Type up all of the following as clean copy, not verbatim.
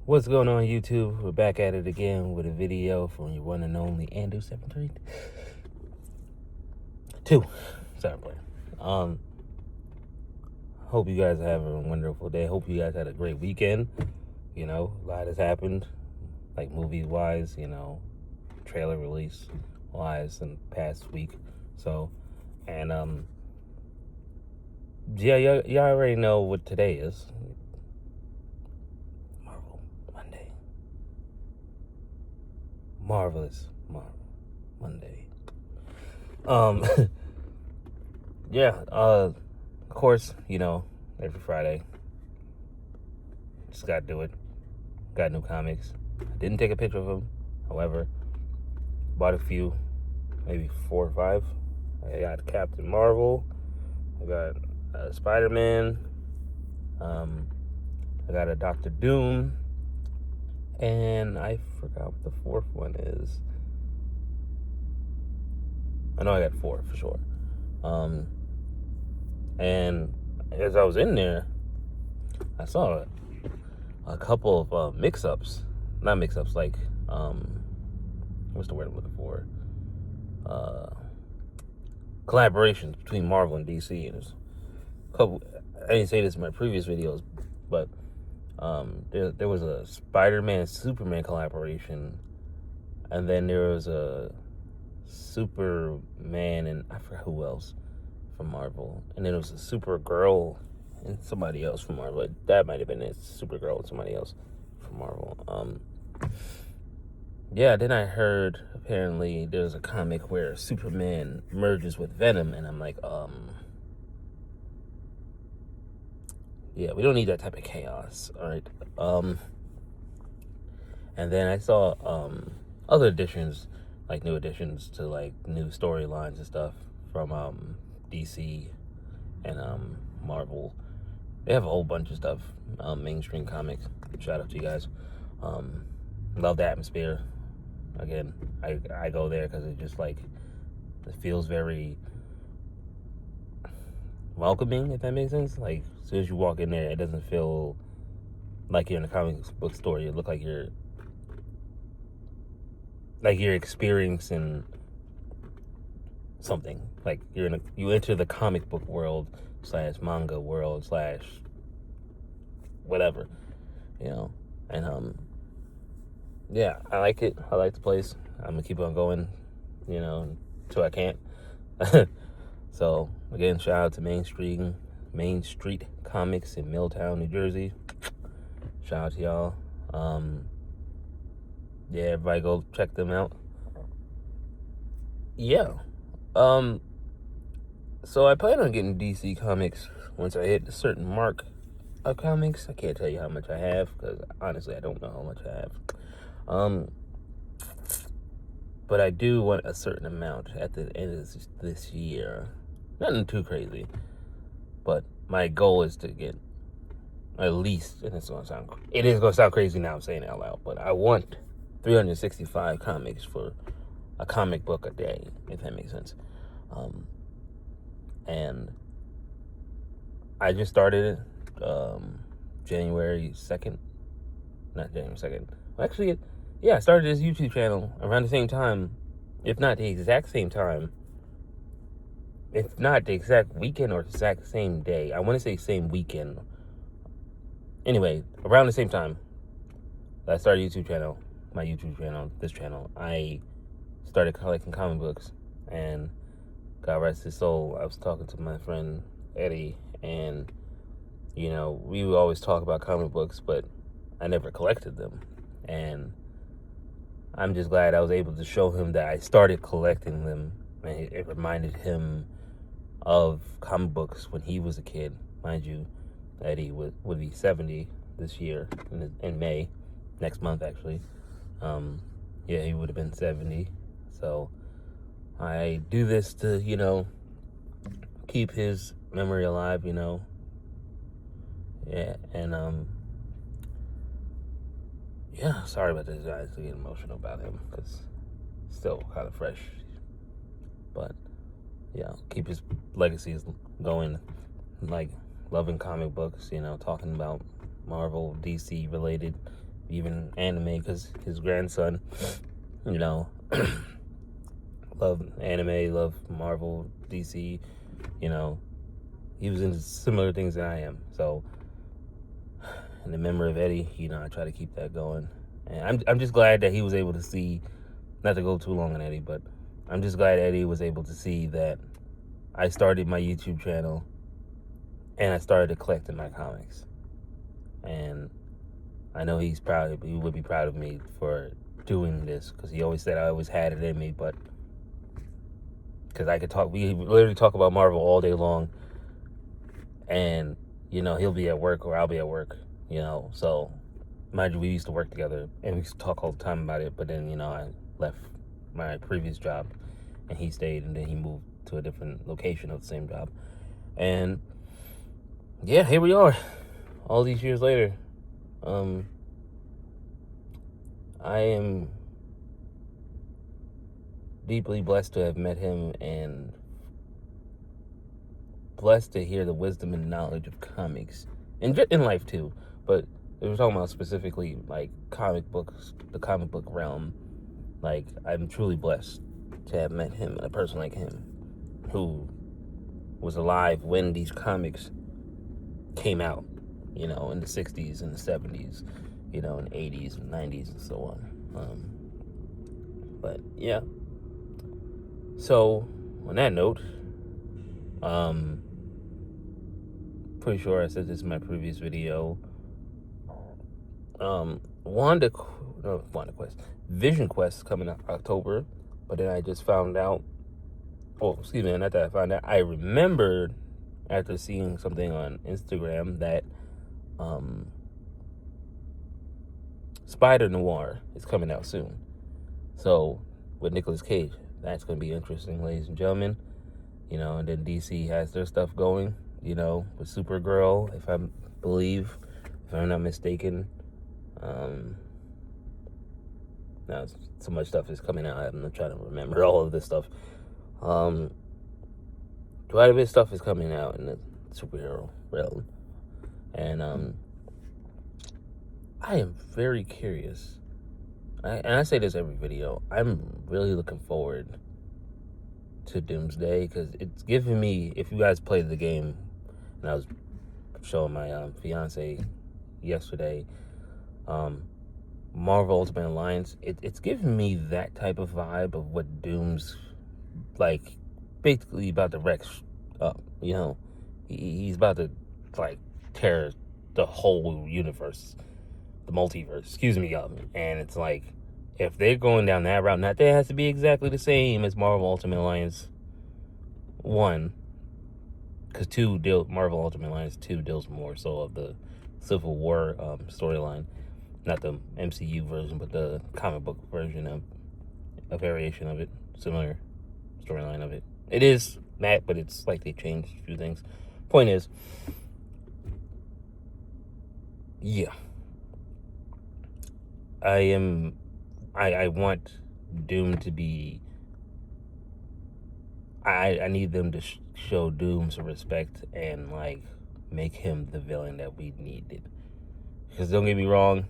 What's going on, YouTube? We're back at it again with a video from your one and only Andrew 732. Sorry, playing. Hope you guys are having a wonderful day. Hope you guys had a great weekend. You know, a lot has happened, like movie-wise, trailer release-wise in the past week. So, and, yeah, y'all already know what today is. Marvelous Monday. Yeah, of course, every Friday. Just gotta do it. Got new comics. I didn't take a picture of them. However, bought a few, maybe 4 or 5. I got Captain Marvel. I got Spider-Man. I got a Doctor Doom. And I forgot what the 4th one is. I know I got 4 for sure. And as I was in there, I saw a couple of mix-ups. Not mix-ups, like, what's the word I'm looking for? Collaborations between Marvel and DC. And there's a couple, I didn't say this in my previous videos, but there was a Spider-Man Superman collaboration, and then there was a Superman and I forgot who else from Marvel, and then there was a Supergirl and somebody else from Marvel. That might have been it, Supergirl and somebody else from Marvel. Yeah, then I heard apparently there's a comic where Superman merges with Venom, and I'm like, yeah, we don't need that type of chaos, all right? And then I saw other additions, like new additions to like new storylines and stuff from DC and Marvel. They have a whole bunch of stuff, mainstream comics. Shout out to you guys. Love the atmosphere. Again, I go there because it just like, it feels very welcoming, if that makes sense. Like, as soon as you walk in there, it doesn't feel like you're in a comic book store. You look like you're experiencing something. Like you enter the comic book world / manga world / whatever, and yeah, I like it. I like the place. I'm gonna keep on going, until I can't. So again, shout out to Main Street Comics in Milltown, New Jersey. Shout out to y'all. Yeah, everybody go check them out. Yeah. So I plan on getting DC Comics once I hit a certain mark of comics. I can't tell you how much I have because honestly I don't know how much I have. But I do want a certain amount at the end of this year. Nothing too crazy, but my goal is to get at least, and it is going to sound crazy now I'm saying it out loud, but I want 365 comics for a comic book a day, if that makes sense. And I just started it January 2nd. Not January 2nd. Actually, yeah, I started this YouTube channel around the same time, if not the exact same time. If not the exact weekend or exact same day. I want to say same weekend. Anyway, around the same time that I started my YouTube channel, this channel, I started collecting comic books. And God rest his soul, I was talking to my friend Eddie, and, we would always talk about comic books, but I never collected them. And I'm just glad I was able to show him that I started collecting them. And it reminded him of comic books when he was a kid. Mind you, Eddie would be 70 this year in May, next month actually. Yeah, he would have been 70. So I do this to, keep his memory alive, Yeah, and yeah, sorry about this, guys. I get emotional about him because it's still kind of fresh. But yeah, keep his legacies going, like loving comic books, talking about Marvel, DC related even anime, because his grandson, you know, love anime, love Marvel, DC, you know, he was into similar things than I am. So, in the memory of Eddie, you know, I try to keep that going. And I'm just glad that he was able to see, not to go too long on Eddie, but I'm just glad Eddie was able to see that I started my YouTube channel and I started collecting my comics. And I know he would be proud of me for doing this, because he always said I always had it in me, but because we literally talk about Marvel all day long, and, you know, he'll be at work or I'll be at work, you know, so mind you, we used to work together and we used to talk all the time about it, but then, you know, I left my previous job and he stayed, and then he moved to a different location of the same job. And yeah, here we are all these years later. I am deeply blessed to have met him, and blessed to hear the wisdom and knowledge of comics, and in life too, but we're talking about specifically like comic books, the comic book realm. Like, I'm truly blessed to have met him, and a person like him who was alive when these comics came out, you know, in the 60s and the 70s, you know, in the 80s and 90s and so on. But yeah, so on that note, pretty sure I said this in my previous video, Vision Quest coming out October, but then I just found out, not that I found out, I remembered after seeing something on Instagram that Spider Noir is coming out soon. So, with Nicolas Cage, that's going to be interesting, ladies and gentlemen. You know, and then DC has their stuff going, you know, with Supergirl, if I'm not mistaken. Now, so much stuff is coming out, I'm not trying to remember all of this stuff. Quite a bit of stuff is coming out in the superhero realm. And I am very curious. And I say this every video, I'm really looking forward to Doomsday, because it's giving me, if you guys played the game, and I was showing my fiance yesterday, Marvel Ultimate Alliance, it's giving me that type of vibe of what Doom's like, basically about to wreck up, you know. He's about to like tear the whole universe, the multiverse, excuse me, up. And it's like, if they're going down that route, not that it has to be exactly the same as Marvel Ultimate Alliance 1, because Marvel Ultimate Alliance 2 deals more so of the Civil War storyline, not the MCU version, but the comic book version of a variation of it, similar storyline of it. It is that, but it's like they changed a few things. Point is, yeah, I want Doom to be, I need them to show Doom some respect and like make him the villain that we needed. Because don't get me wrong,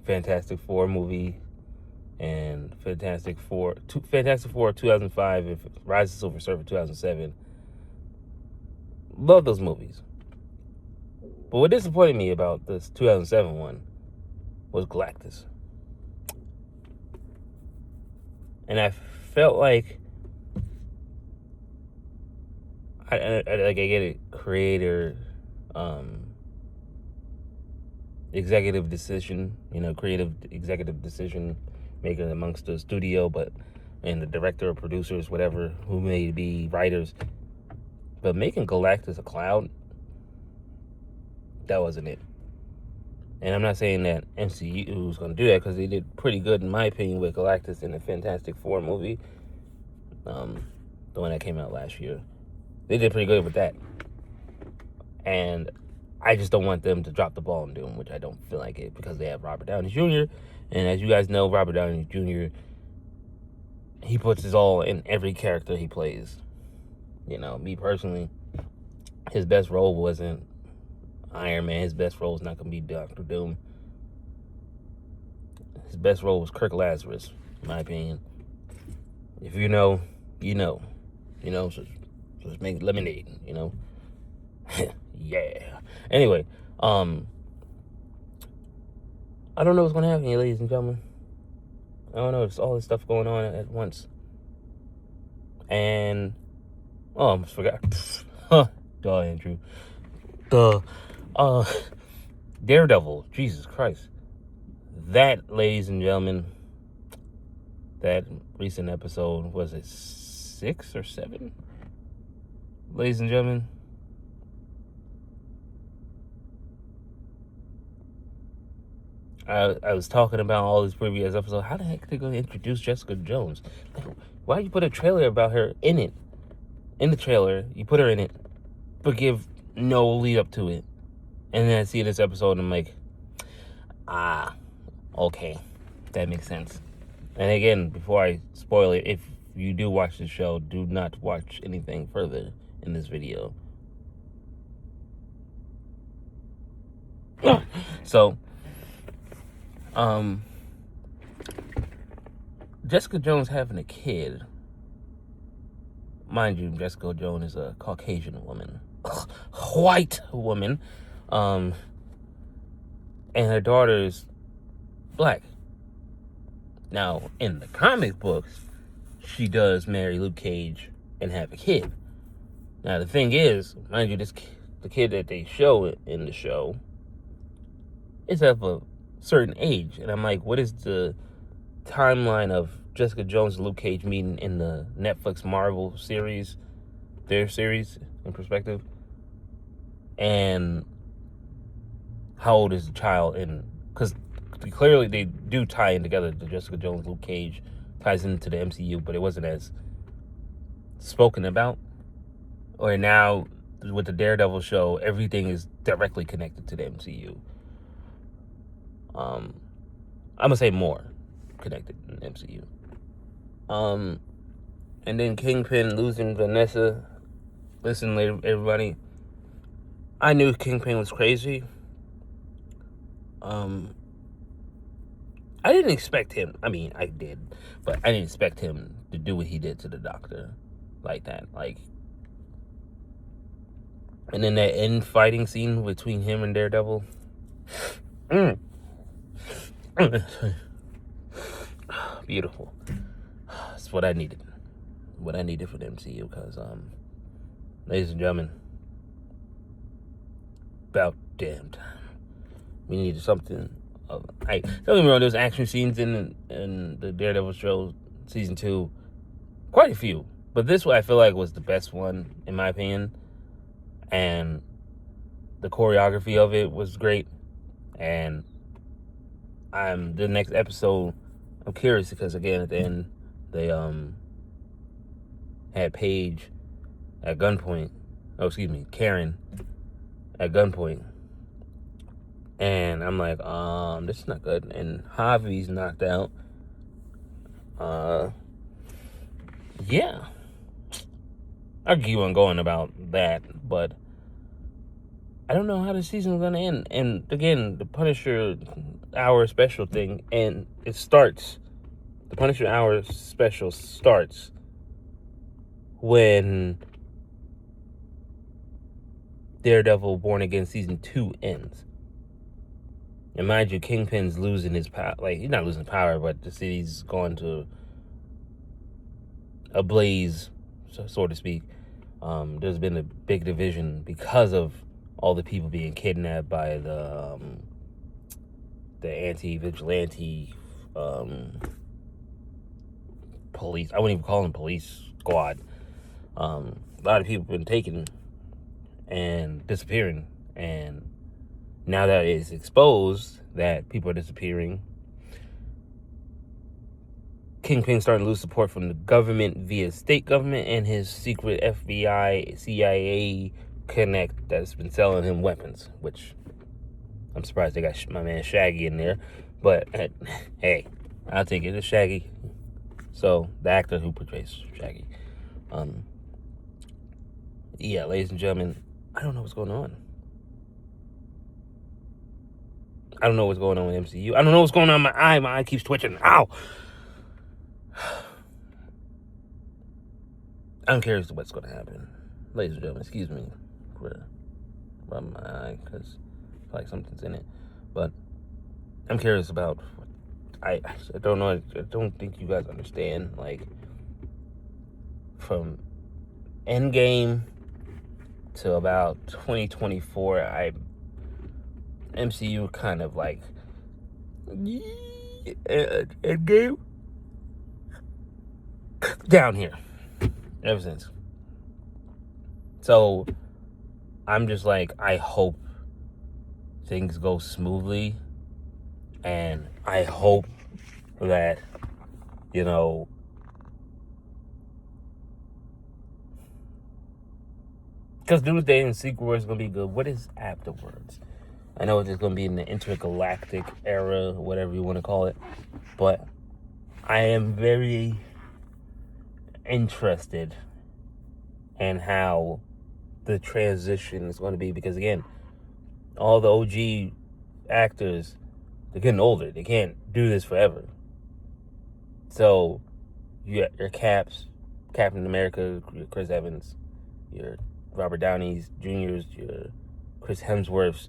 Fantastic Four movie and Fantastic Four 2005 and Rise of Silver Surfer 2007, love those movies. But what disappointed me about this 2007 one was Galactus. And I felt like I get it, creator, executive decision, you know, creative executive decision making amongst the studio, and the director or producers, whatever, who may be writers, but making Galactus a cloud, that wasn't it. And I'm not saying that MCU was going to do that, because they did pretty good, in my opinion, with Galactus in the Fantastic Four movie, the one that came out last year. They did pretty good with that. And I just don't want them to drop the ball in Doom, which I don't feel like it, because they have Robert Downey Jr. And as you guys know, Robert Downey Jr., he puts his all in every character he plays. You know, me personally, his best role wasn't Iron Man. His best role is not going to be Dr. Doom. his best role was Kirk Lazarus, in my opinion. If you know, you know. You know, so let's make lemonade, you know? Yeah. Anyway, I don't know what's going to happen here, ladies and gentlemen. I don't know. There's all this stuff going on at once. And, I almost forgot. Duh, Andrew. Duh. Daredevil. Jesus Christ. That, ladies and gentlemen, that recent episode, was it 6 or 7? Ladies and gentlemen, I was talking about all these previous episodes. How the heck are they going to introduce Jessica Jones? Like, why you put a trailer about her in it? In the trailer, you put her in it, but give no lead up to it. And then I see this episode and I'm like, okay, that makes sense. And again, before I spoil it, if you do watch the show, do not watch anything further in this video. So, Jessica Jones having a kid. Mind you, Jessica Jones is a Caucasian woman. White woman. And her daughter is black. Now, in the comic books, she does marry Luke Cage and have a kid. Now, the thing is, mind you, the kid that they show in the show is of a certain age. And I'm like, what is the timeline of Jessica Jones and Luke Cage meeting in the Netflix Marvel series, their series in perspective? And how old is the child? And because clearly they do tie in together, the Jessica Jones, Luke Cage ties into the MCU, but it wasn't as spoken about. Or now with the Daredevil show, everything is directly connected to the MCU. I'm gonna say more connected in the MCU. And then Kingpin losing Vanessa. Listen, everybody, I knew Kingpin was crazy. I didn't expect him. I mean, I did, but I didn't expect him to do what he did to the Doctor like that. Like, and then that end fighting scene between him and Daredevil. Beautiful. That's what I needed. What I needed for the MCU, because, ladies and gentlemen, about damn time. We needed something. Don't get me wrong, there's action scenes in the Daredevil show, season 2. Quite a few. But this one I feel like was the best one, in my opinion. And the choreography of it was great. And the next episode, I'm curious because, again, at the end, they had Paige at gunpoint. Oh, excuse me, Karen at gunpoint. And I'm like, this is not good. And Javi's knocked out. Yeah. I could keep on going about that, but I don't know how the season's gonna end. And again, the Punisher Hour special thing, and it starts. The Punisher Hour special starts when Daredevil Born Again season 2 ends. And mind you, Kingpin's losing his power. Like, he's not losing power, but the city's going to a blaze, so to speak. There's been a big division because of all the people being kidnapped by the anti-vigilante police. I wouldn't even call them police squad. A lot of people have been taken and disappearing, and now that it's exposed that people are disappearing, Kingpin's starting to lose support from the government via state government and his secret FBI, CIA connect that's been selling him weapons, which I'm surprised they got my man Shaggy in there. But hey, I'll take it. It's Shaggy. So, the actor who portrays Shaggy. Yeah, ladies and gentlemen, I don't know what's going on. I don't know what's going on with MCU. I don't know what's going on in my eye. My eye keeps twitching. Ow! I'm curious to what's going to happen. Ladies and gentlemen, excuse me for rubbing my eye because I feel like something's in it. But I'm curious about... I don't know. I don't think you guys understand. Like, from Endgame to about 2024, MCU kind of like Endgame down here ever since. So I'm just like, I hope things go smoothly, and I hope that, you know, because Doomsday and Secret Wars is going to be good. What is afterwards? I know it's going to be in the intergalactic era, whatever you want to call it. But I am very interested in how the transition is going to be. Because, again, all the OG actors, they're getting older. They can't do this forever. So, you got your Caps, Captain America, your Chris Evans, your Robert Downey's Jr.'s, your Chris Hemsworth's,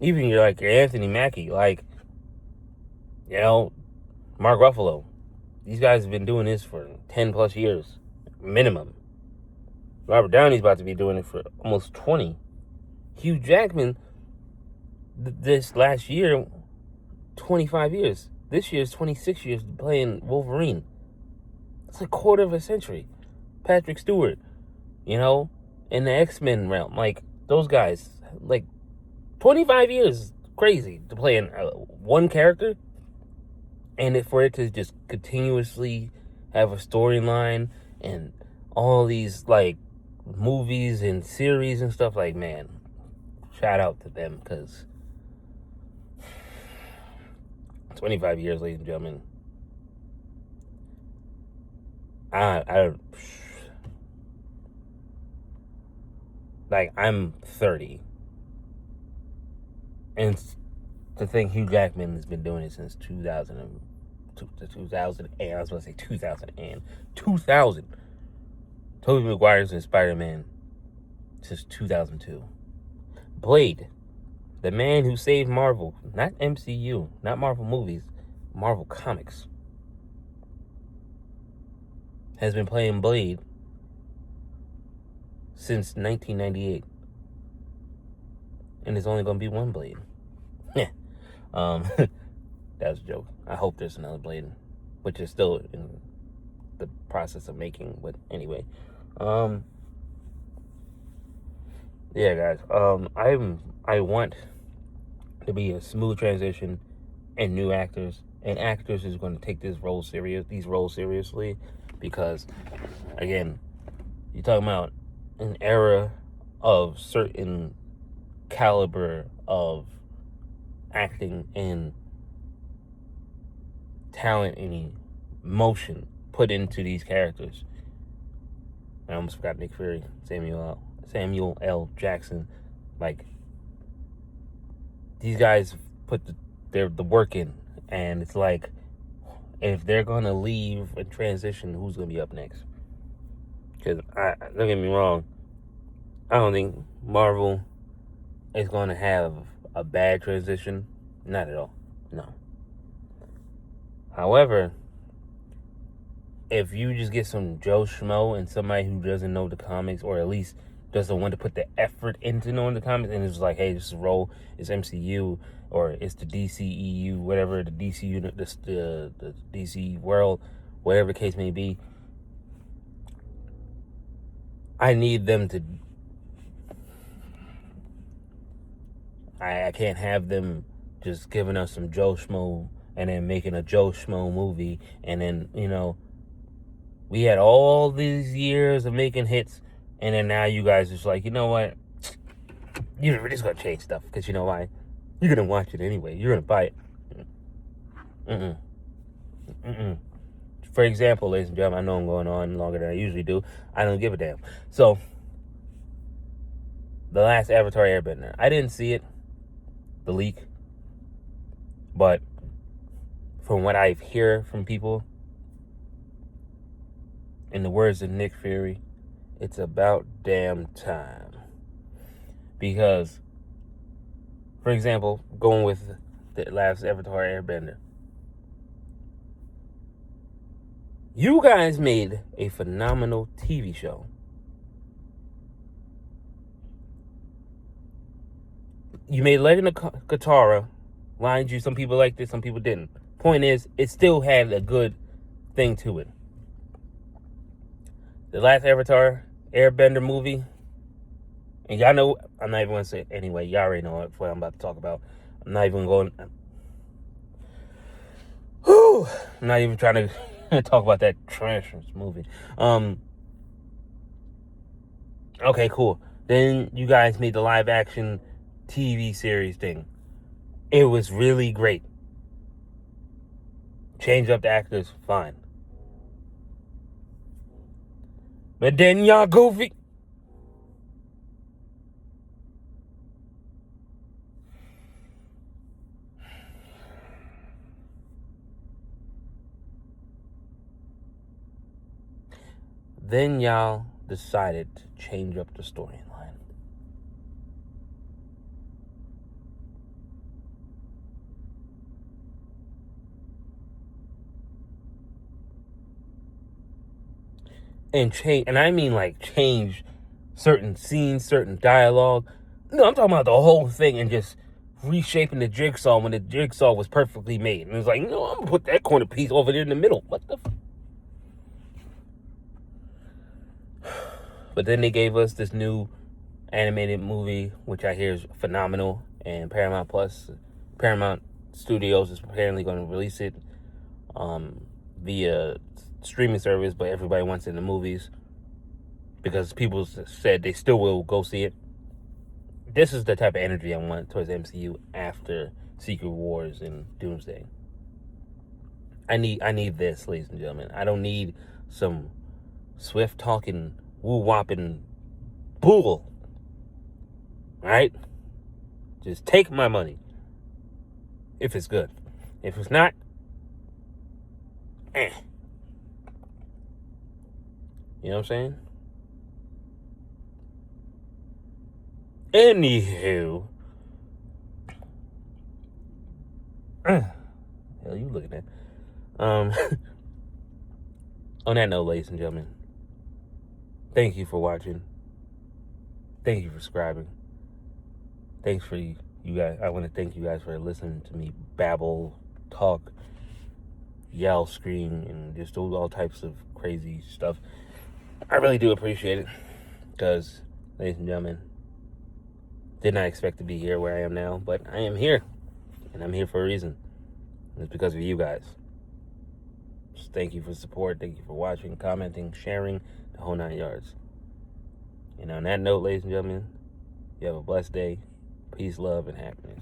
even your Anthony Mackie, Mark Ruffalo. These guys have been doing this for 10 plus years, minimum. Robert Downey's about to be doing it for almost 20. Hugh Jackman, this last year, 25 years. This year's 26 years playing Wolverine. It's a quarter of a century. Patrick Stewart, in the X-Men realm. Those guys, 25 years, crazy to play in one character, and for it to just continuously have a storyline and all these movies and series and stuff. Man, shout out to them, because 25 years, ladies and gentlemen. I'm 30. And to think Hugh Jackman has been doing it since 2000. I was going to say 2000. Tobey Maguire's in Spider-Man since 2002. Blade, the man who saved Marvel, not MCU, not Marvel movies, Marvel comics, has been playing Blade since 1998. And there's only going to be one Blade. That was a joke. I hope there's another Blade, which is still in the process of making. But anyway, yeah, guys. I want to be a smooth transition, and new actors is going to take these roles seriously, because, again, you're talking about an era of certain caliber of acting and talent and emotion put into these characters. I almost forgot Nick Fury, Samuel L. Jackson. These guys put the work in, and it's if they're gonna leave and transition, who's gonna be up next? Because don't get me wrong, I don't think Marvel is gonna have a bad transition. Not at all. No. However, if you just get some Joe Schmo and somebody who doesn't know the comics, or at least doesn't want to put the effort into knowing the comics, and it's hey, this is role, it's MCU, or it's the DCEU, whatever, the DC unit, the DC world, whatever the case may be, I need them to... I can't have them just giving us some Joe Schmo and then making a Joe Schmo movie, and then, we had all these years of making hits, and then now you guys just you know what? You're just going to change stuff, because you know why? You're going to watch it anyway. You're going to buy it. For example, ladies and gentlemen, I know I'm going on longer than I usually do. I don't give a damn. So, the last Avatar Airbender, I didn't see it. the leak. But from what I hear from people, in the words of Nick Fury, it's about damn time. Because, for example, going with the last Avatar Airbender, you guys made a phenomenal TV show. You made Legend of Katara. Mind you, some people liked it, some people didn't. Point is, it still had a good thing to it. The last Avatar Airbender movie, and y'all know, I'm not even going to say it anyway. Y'all already know what I'm about to talk about. I'm not even going... I'm not even trying to talk about that trash movie. Okay, cool. Then you guys made the live action TV series thing. It was really great. Change up the actors, fine. But then y'all goofy. Then y'all decided to change up the storyline. And change, and I mean like change certain scenes, certain dialogue. No, I'm talking about the whole thing and just reshaping the jigsaw when the jigsaw was perfectly made. And it was like, no, I'm gonna put that corner piece over there in the middle. What the But then they gave us this new animated movie, which I hear is phenomenal, and Paramount Studios is apparently going to release it via streaming service, but everybody wants it in the movies because people said they still will go see it. This is the type of energy I want towards MCU after Secret Wars and Doomsday. I need this, ladies and gentlemen. I don't need some swift talking, woo-wopping bull. Alright? Just take my money. If it's good. If it's not, You know what I'm saying? Anywho. Hell, you looking at? On that note, ladies and gentlemen, thank you for watching. Thank you for subscribing. Thanks for you guys. I want to thank you guys for listening to me babble, talk, yell, scream, and just do all types of crazy stuff. I really do appreciate it because, ladies and gentlemen, did not expect to be here where I am now, but I am here, and I'm here for a reason. And it's because of you guys. Just thank you for support. Thank you for watching, commenting, sharing, the whole 9 yards. And on that note, ladies and gentlemen, you have a blessed day. Peace, love, and happiness.